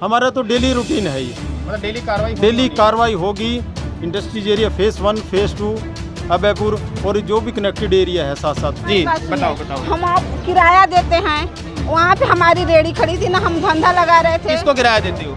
हमारा तो daily routine है ये, मतलब डेली कार्रवाई होगी। Industries area phase 1 phase 2 Abhaypur और जो भी कनेक्टेड एरिया है साथ साथ। जी बताओ। हम आप किराया देते हैं, वहाँ पे हमारी रेडी खड़ी थी ना, हम धंधा लगा रहे थे। किसको किराया देते हो?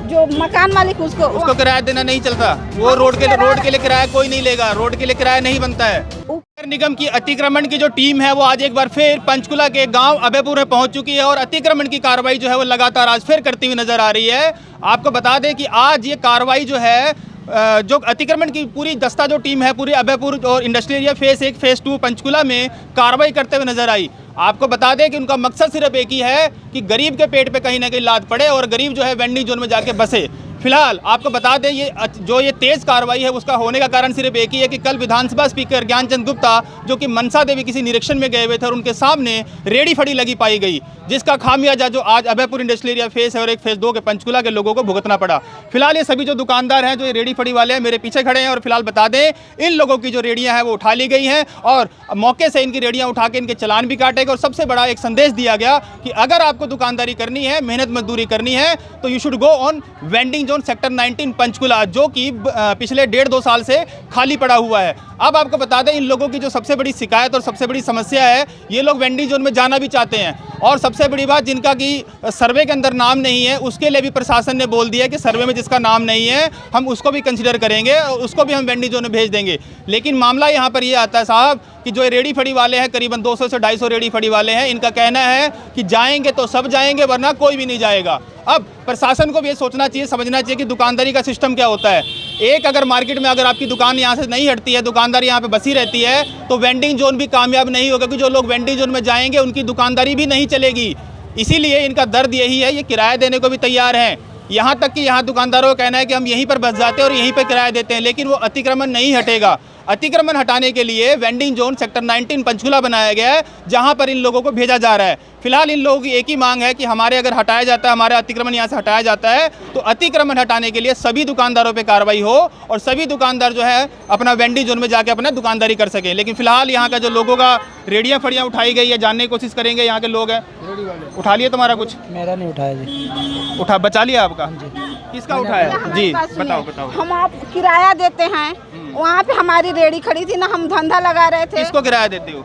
जो मकान मालिक उसको किराया देना नहीं चलता। वो रोड के लिए किराया कोई नहीं लेगा, रोड के लिए किराया नहीं बनता है। नगर निगम की अतिक्रमण की जो टीम है वो आज एक बार फिर पंचकुला के गांव अभयपुर में पहुंच चुकी है और अतिक्रमण की कार्रवाई जो है वो लगातार आज फिर करती हुई नजर आ रही है। आपको बता दें कि आज ये कार्रवाई जो है जो अतिक्रमण की पूरी दस्ता जो टीम है पूरी अभयपुर और industrial area phase 1 phase 2 Panchkula में कार्रवाई करते हुए नजर आई। आपको बता दें कि उनका मकसद सिर्फ एक ही है कि गरीब के पेट पे कहीं ना कहीं लात पड़े और गरीब जो है वेंडिंग जोन में जाके बसे। फिलहाल आपको बता दें ये तेज़ कार्रवाई है उसका होने का कारण सिर्फ एक ही है कि कल विधानसभा स्पीकर ज्ञानचंद गुप्ता जो कि मनसा देवी किसी निरीक्षण में गए हुए थे और उनके सामने रेडी फड़ी लगी पाई गई, जिसका खामियाजा जो आज अभयपुर इंडस्ट्रियल एरिया फेज़ है और 1 फेज़ 2 के पंचकुला के लोगों को भुगतना पड़ा। फिलहाल ये सभी जो दुकानदार हैं जो ये रेडी फड़ी वाले हैं मेरे पीछे खड़े हैं और फिलहाल बता दें इन लोगों की जो रेडियाँ हैं वो उठा ली गई हैं और मौके से इनकी रेडियाँ उठा के इनके चलान भी काटे गए और सबसे बड़ा एक संदेश दिया गया कि अगर आपको दुकानदारी करनी है, मेहनत मजदूरी करनी है तो you should go on vending zone sector 19 Panchkula, जो कि पिछले 1.5-2 साल से खाली पड़ा हुआ है। अब आपको बता दें इन लोगों की जो सबसे बड़ी शिकायत और सबसे बड़ी समस्या है, ये लोग वेंडिंग जोन में जाना भी चाहते हैं और सबसे बड़ी बात जिनका कि सर्वे के अंदर नाम नहीं है उसके लिए भी प्रशासन ने बोल दिया कि सर्वे में जिसका नाम नहीं है हम उसको भी कंसिडर करेंगे और उसको भी हम वेंडिंग जोन में भेज देंगे। लेकिन मामला यहाँ पर ये आता है साहब कि जो रेडी फड़ी वाले हैं करीबन 200 से 250 रेडी फड़ी वाले हैं, इनका कहना है कि जाएंगे तो सब जाएंगे वरना कोई भी नहीं जाएगा। अब प्रशासन को भी ये सोचना चाहिए, समझना चाहिए कि दुकानदारी का सिस्टम क्या होता है। एक अगर मार्केट में अगर आपकी दुकान यहाँ से नहीं हटती है, दुकानदारी यहाँ पे बसी रहती है तो वेंडिंग जोन भी कामयाब नहीं होगा क्योंकि जो लोग वेंडिंग जोन में जाएंगे उनकी दुकानदारी भी नहीं चलेगी। इसीलिए इनका दर्द यही है, ये किराया देने को भी तैयार हैं। यहाँ तक कि यहाँ दुकानदारों का कहना है कि हम यहीं पर बस जाते हैं और यहीं पर किराया देते हैं, लेकिन वो अतिक्रमण नहीं हटेगा। अतिक्रमण हटाने के लिए वेंडिंग जोन सेक्टर 19 पंचकुला बनाया गया है जहां पर इन लोगों को भेजा जा रहा है। फिलहाल इन लोगों की एक ही मांग है कि हमारे अगर हटाया जाता है, हमारा अतिक्रमण यहाँ से हटाया जाता है तो अतिक्रमण हटाने के लिए सभी दुकानदारों पे कार्रवाई हो और सभी दुकानदार जो है अपना वेंडिंग जोन में जाके अपना दुकानदारी कर सकें। लेकिन फिलहाल यहाँ का जो लोगों का रेडियाँ फड़ियाँ उठाई गई है, जानने की कोशिश करेंगे यहाँ के लोग हैं। उठा लिया तुम्हारा कुछ? मेरा नहीं उठाया जी। उठा बचा लिया आपका? किसका उठाया जी? बताओ। हम आप किराया देते हैं, वहाँ पे हमारी रेडी खड़ी थी ना, हम धंधा लगा रहे थे। किसको किराया देते हो?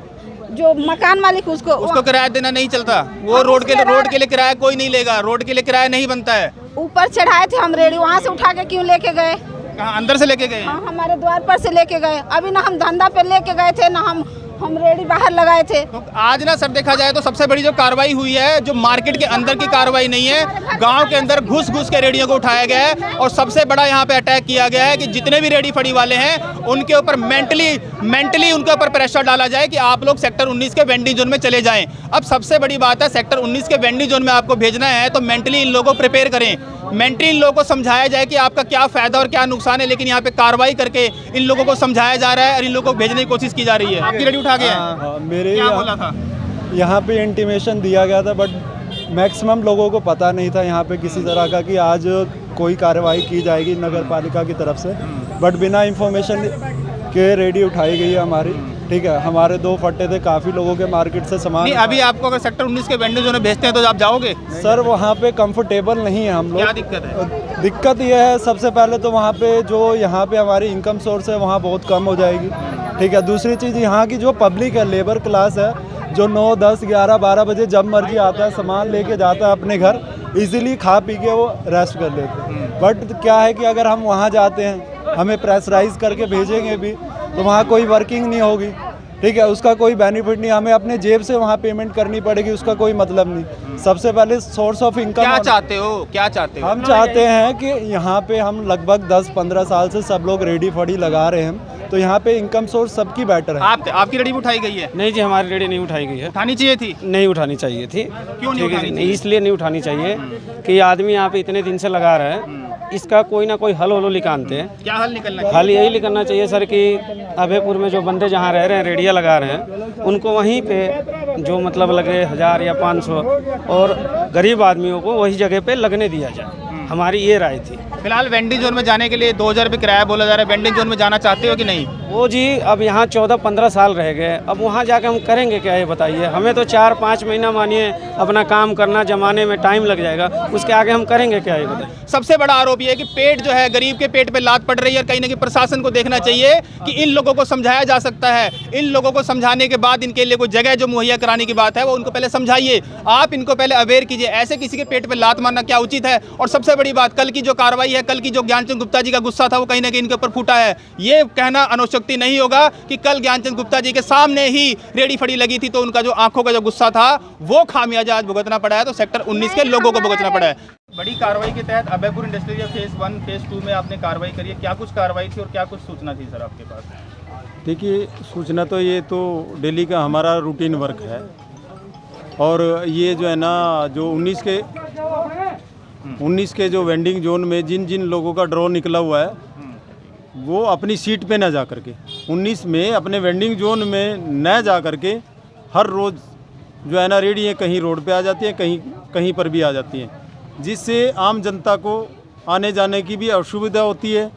जो मकान मालिक उसको किराया देना नहीं चलता। वो रोड के लिए किराया कोई नहीं लेगा, रोड के लिए किराया नहीं बनता है। ऊपर चढ़ाए थे हम रेडी, वहाँ से उठा के क्यों लेके गए? कहाँ अंदर से लेके गए? हाँ, हमारे द्वार पर से लेके गए। अभी ना हम धंधा पे लेके गए थे ना हम रेडी बाहर लगाए थे। तो आज ना सर देखा जाए तो सबसे बड़ी जो कार्रवाई हुई है जो मार्केट के अंदर की कार्रवाई नहीं है, गांव के अंदर घुस के रेडियों को उठाया गया है और सबसे बड़ा यहां पे अटैक किया गया है कि जितने भी रेडी फड़ी वाले हैं उनके ऊपर मेंटली उनके ऊपर प्रेशर डाला जाए कि आप लोग सेक्टर 19 के वेंडिंग जोन में चले जाएं। अब सबसे बड़ी बात है सेक्टर 19 के वेंडिंग जोन में आपको भेजना है तो मेंटली इन लोगों को प्रिपेयर करें, मेंटली इन लोगों को समझाया जाए कि आपका क्या फायदा और क्या नुकसान है। लेकिन यहाँ पे कार्रवाई करके इन लोगों को समझाया जा रहा है और इन लोगों को भेजने की कोशिश की जा रही है। आपकी रेडी उठा गया? मेरे क्या बोला था? यहाँ पे इंटीमेशन दिया गया था बट मैक्सिमम लोगों को पता नहीं था यहाँ पे किसी तरह का कि आज कोई कार्रवाई की जाएगी नगर पालिका की तरफ से, बट बिना इंफॉर्मेशन के रेडी उठाई गई है हमारी। ठीक है, हमारे 2 फट्टे थे, काफ़ी लोगों के मार्केट से सामान। नहीं, अभी आपको अगर सेक्टर 19 के वेंडिंग जोन में भेजते हैं तो आप जाओगे? सर वहाँ पे कंफर्टेबल नहीं है हम लोग। क्या दिक्कत है? दिक्कत ये है सबसे पहले तो वहाँ पे जो यहाँ पे हमारी इनकम सोर्स है वहाँ बहुत कम हो जाएगी। ठीक है, दूसरी चीज़ यहाँ की जो पब्लिक है, लेबर क्लास है जो 9, 10, 11, 12 बजे जब मर्जी आता है सामान लेके जाता है अपने घर, इजीली खा पी के वो रेस्ट कर लेते हैं। बट क्या है कि अगर हम वहाँ जाते हैं, हमें प्रेशराइज करके भेजेंगे भी तो वहाँ कोई वर्किंग नहीं होगी। ठीक है, उसका कोई बेनिफिट नहीं, हमें अपने जेब से वहाँ पेमेंट करनी पड़ेगी, उसका कोई मतलब नहीं। सबसे पहले सोर्स ऑफ इनकम क्या चाहते हो? हम चाहते हैं कि यहाँ पे हम लगभग 10-15 साल से सब लोग रेडी फड़ी लगा रहे हैं तो यहाँ पे इनकम सोर्स सबकी बेटर है। आपकी रेडी उठाई गई है? नहीं जी, हमारी रेडी नहीं उठाई गई है। उठानी चाहिए थी? नहीं उठानी चाहिए थी। क्यों नहीं उठानी चाहिए? इसलिए नहीं उठानी चाहिए कि आदमी यहाँ पे इतने दिन से लगा रहा है, इसका कोई ना कोई हल निकालते हैं। क्या हल निकलना चाहिए? हल यही निकलना चाहिए सर कि अभयपुर में जो बंदे जहाँ रह रहे हैं, रेडिया लगा रहे हैं, उनको वहीं पे जो मतलब लगे 1000 या 500 और गरीब आदमियों को वही जगह पे लगने दिया जाए। हमारी ये राय थी। फिलहाल वेंडिंग जोन में जाने के लिए 2000 रुपये किराया बोला जा रहा है, वेंडिंग जोन में जाना चाहते हो कि नहीं? वो जी अब यहाँ 14-15 साल रह गए, अब वहाँ जाके हम करेंगे क्या ये बताइए। हमें तो 4-5 महीना मानिए अपना काम करना जमाने में टाइम लग जाएगा, उसके आगे हम करेंगे क्या ये बताइए। सबसे बड़ा आरोप ये है कि पेट जो है गरीब के पेट पे लात पड़ रही है और कहीं ना कहीं प्रशासन को देखना चाहिए कि इन लोगों को समझाया जा सकता है। इन लोगों को समझाने के बाद इनके लिए कोई जगह जो मुहैया कराने की बात है वो उनको पहले समझाइए, आप इनको पहले अवेयर कीजिए। ऐसे किसी के पेट पे लात मारना क्या उचित है? और सबसे बड़ी बात, कल की जो कार्रवाई है, कल की जो ज्ञानचंद गुप्ता जी का गुस्सा था वो कहीं ना कहीं इनके ऊपर फूटा है। ये कहना अनौशक्ति नहीं होगा कि कल ज्ञानचंद गुप्ता जी के सामने ही रेडी फड़ी लगी थी तो उनका जो आंखों का जो गुस्सा था वो खामियाजा आज भुगतना पड़ा है, तो सेक्टर 19 के लोगों को भुगतना पड़ा है। बड़ी कार्रवाई के तहत अभयपुर इंडस्ट्रियल फेज 1 फेज 2 में आपने कार्रवाई करी है, क्या कुछ कार्रवाई थी और क्या कुछ सूचना थी सर आपके पास? देखिए, सूचना तो ये तो डेली का हमारा रूटीन वर्क है, और ये जो है ना जो 19 के जो वेंडिंग जोन में जिन जिन लोगों का ड्रॉ निकला हुआ है वो अपनी सीट पे न जा करके 19 में अपने वेंडिंग जोन में न जा करके हर रोज़ जो है ना रेडियाँ कहीं रोड पे आ जाती हैं, कहीं पर भी आ जाती हैं, जिससे आम जनता को आने जाने की भी असुविधा होती है।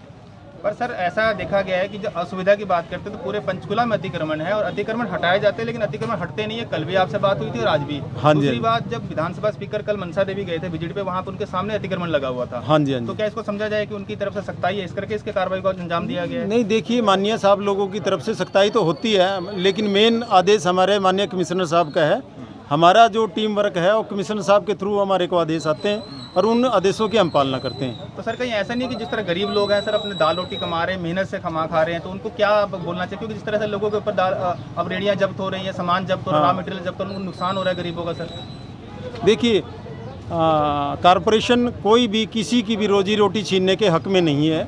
पर सर ऐसा देखा गया है कि जो असुविधा की बात करते हैं तो पूरे पंचकुला में अतिक्रमण है और अतिक्रमण हटाए जाते हैं, लेकिन अतिक्रमण हटते नहीं है। कल भी आपसे बात हुई थी और आज भी। हाँ जी। दूसरी बात, जब विधानसभा स्पीकर कल मनसा देवी गए थे विजिट पे, वहाँ पर उनके सामने अतिक्रमण लगा हुआ था। हाँ जी, हाँ जी। तो क्या इसको समझा जाए कि उनकी तरफ से सख्ताई है इस करके इसके कार्रवाई को अंजाम दिया गया है? नहीं, देखिए, माननीय साहब लोगों की तरफ से सख्ताई तो होती है, लेकिन मेन आदेश हमारे माननीय कमिश्नर साहब का है। हमारा जो टीम वर्क है और कमिश्नर साहब के थ्रू हमारे को आदेश आते हैं और उन आदेशों की हम पालना करते हैं। तो सर कहीं ऐसा नहीं कि जिस तरह गरीब लोग हैं सर अपने दाल रोटी कमा रहे हैं, मेहनत से कमा खा रहे हैं, तो उनको क्या बोलना चाहिए? क्योंकि जिस तरह से लोगों के ऊपर अब रेडियाँ जब्त हो रही हैं, सामान जब्त हो रहा है, रॉ मटेरियल जब्त हो रहा है, उनको नुकसान हो रहा है गरीबों का। सर देखिए, कारपोरेशन कोई भी किसी की भी रोजी रोटी छीनने के हक में नहीं है।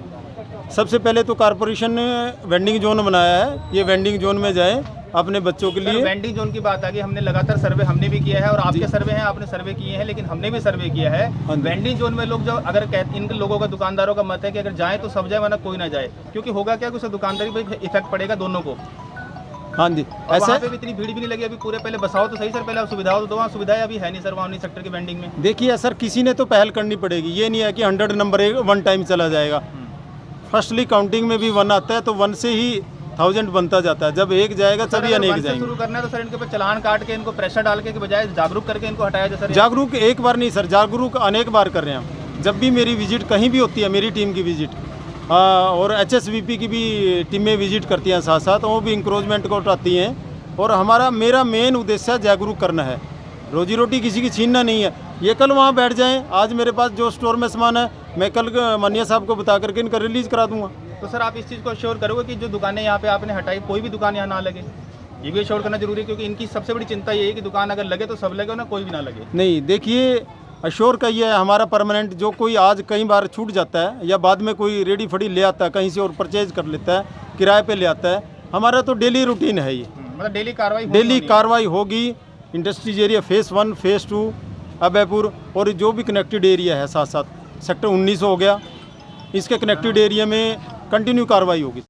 सबसे पहले तो कारपोरेशन ने वेंडिंग जोन बनाया है, ये वेंडिंग जोन में जाए अपने बच्चों के लिए। वेंडिंग जोन की बात आ गई, हमने लगातार सर्वे हमने भी किया है और आपके सर्वे हैं, आपने सर्वे किए हैं, लेकिन हमने भी सर्वे किया है। वेंडिंग जोन में लोग जो अगर इन लोगों का, दुकानदारों का मत है कि अगर जाए तो सब जाए वरना कोई ना जाए, क्योंकि होगा क्या कि उससे दुकानदारी पे इफेक्ट पड़ेगा दोनों को। हाँ जी, ऐसा पे भी इतनी भीड़ भी नहीं लगी अभी पूरे। पहले बसाओ तो सही सर, पहले सुविधाओं तो दो, वहाँ सुविधाएं अभी है नहीं सर वहाँ सेक्टर के वेंडिंग में। देखिए सर, किसी ने तो पहल करनी पड़ेगी, ये नहीं है कि 100 नंबर वन टाइम चला जाएगा। फर्स्टली काउंटिंग में भी 1 आता है तो 1 से ही 1000 बनता जाता है। जब एक जाएगा तभी अनेक जाएंगे। शुरू करना है तो सर इनके ऊपर चालान काट के इनको प्रेशर डाल के बजाय जागरूक करके इनको हटाया जाए सर। जागरूक एक बार नहीं सर, जागरूक अनेक बार कर रहे हैं हम। जब भी मेरी विजिट कहीं भी होती है, मेरी टीम की विजिट और HSVP की भी टीमें विजिट करती हैं साथ साथ, वो भी इंक्रोचमेंट को हटाती हैं। और मेरा मेन उद्देश्य जागरूक करना है, रोजी रोटी किसी की छीनना नहीं है। ये कल वहाँ बैठ जाएं, आज मेरे पास जो स्टोर में सामान है मैं कल माननीय साहब को बता करके इनका रिलीज करा दूंगा। तो सर आप इस चीज़ को अश्योर करोगे कि जो दुकानें यहाँ पे आपने हटाई कोई भी दुकान यहाँ ना लगे? ये भी अश्योर करना जरूरी है, क्योंकि इनकी सबसे बड़ी चिंता ये है कि दुकान अगर लगे तो सब लगे, ना कोई भी ना लगे। नहीं, देखिए, अश्योर का ये है हमारा परमानेंट, जो कोई आज कई बार छूट जाता है या बाद में कोई रेडी फड़ी ले आता है कहीं से और परचेज कर लेता है, किराए पे ले आता है, हमारा तो डेली रूटीन है ये। मतलब डेली कार्रवाई होगी। Industries area phase 1 phase 2 Abhaypur और जो भी कनेक्टेड एरिया है, साथ साथ सेक्टर 19 हो गया, इसके कनेक्टेड एरिया में कंटिन्यू कार्रवाई होगी।